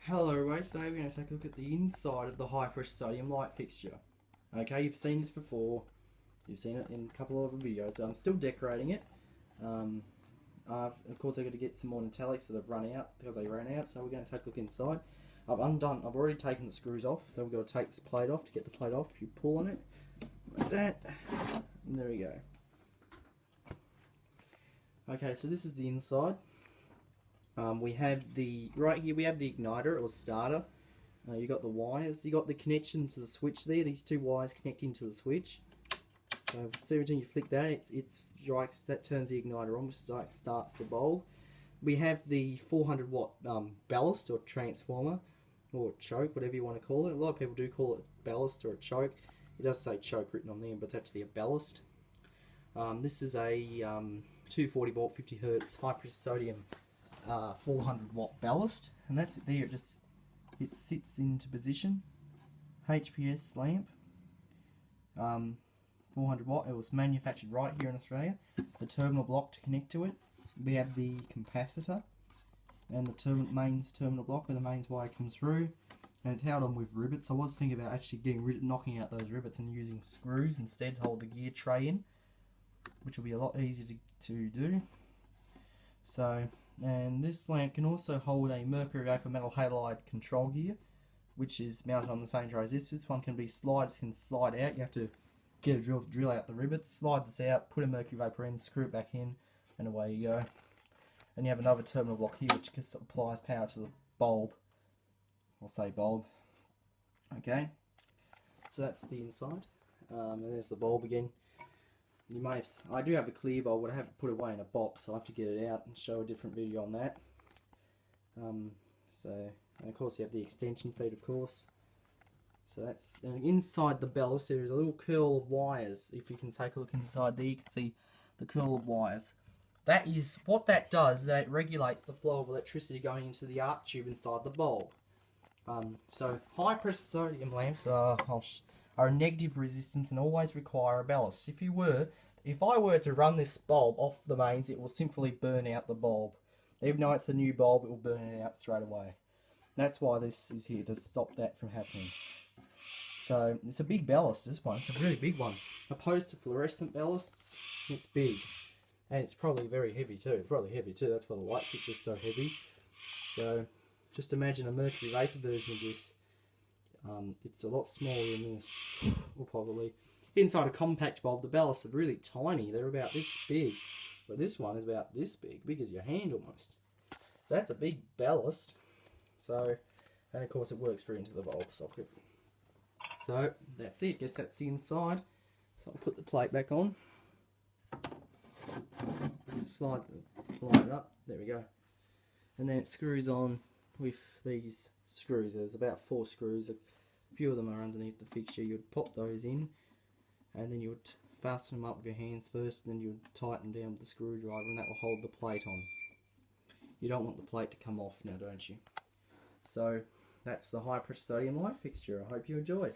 Hello everybody, today we're going to take a look at the inside of the high pressure sodium light fixture. Okay, you've seen this before, you've seen it in a couple of other videos, I'm still decorating it. Of course I've got to get some more metallics that have run out, because they ran out, so we're going to take a look inside. I've already taken the screws off, so we've got to take this plate off. To get the plate off, you pull on it, like that, and there we go. Okay, so this is the inside. We have right here we have the igniter or starter. You got the wires, you got the connection to the switch there, these two wires connecting to the switch. So every time you flick that, that turns the igniter on, which starts the bulb. We have the 400 watt ballast or transformer, or choke, whatever you want to call it. A lot of people do call it ballast or a choke. It does say choke written on there, but it's actually a ballast. This is a 240 volt 50 hertz high pressure sodium 400 watt ballast, and that's it there. It sits into position. HPS lamp, 400 watt. It was manufactured right here in Australia. The terminal block to connect to it. We have the capacitor and the mains terminal block where the mains wire comes through, and it's held on with rivets. I was thinking about actually knocking out those rivets and using screws instead to hold the gear tray in, which will be a lot easier to do. So, and this lamp can also hold a mercury vapor metal halide control gear, which is mounted on the same tray as this. This one can slide out. You have to get a drill to drill out the rivets, slide this out, put a mercury vapor in, screw it back in, and away you go. And you have another terminal block here which applies power to the bulb. I'll say bulb. Okay, so that's the inside. And there's the bulb again. I do have a clear bulb, but I have it put away in a box. I'll have to get it out and show a different video on that. And of course you have the extension feed, of course. So and inside the ballast there is a little curl of wires. If you can take a look inside there, you can see the curl of wires. That is what that does. That it regulates the flow of electricity going into the arc tube inside the bulb. So high pressure sodium lamps are negative resistance and always require a ballast. If I were to run this bulb off the mains, it will simply burn out the bulb. Even though it's a new bulb, it will burn it out straight away. That's why this is here, to stop that from happening. So it's a big ballast, this one. It's a really big one. Opposed to fluorescent ballasts, it's big. And it's probably very heavy too. That's why the light fixture is so heavy. So just imagine a mercury vapor version of this. It's a lot smaller than this. Well, probably inside a compact bulb, the ballasts are really tiny. They're about this big, but this one is about this big as your hand almost. So that's a big ballast. So, and of course it works through into the bulb socket. So that's it. Guess that's the inside. So I'll put the plate back on. Just slide it up. There we go. And then it screws on with these screws. There's about 4 screws. A few of them are underneath the fixture. You'd pop those in, and then you would fasten them up with your hands first, and then you would tighten down with the screwdriver, and that will hold the plate on. You don't want the plate to come off now, don't you? So that's the high pressure sodium light fixture. I hope you enjoyed.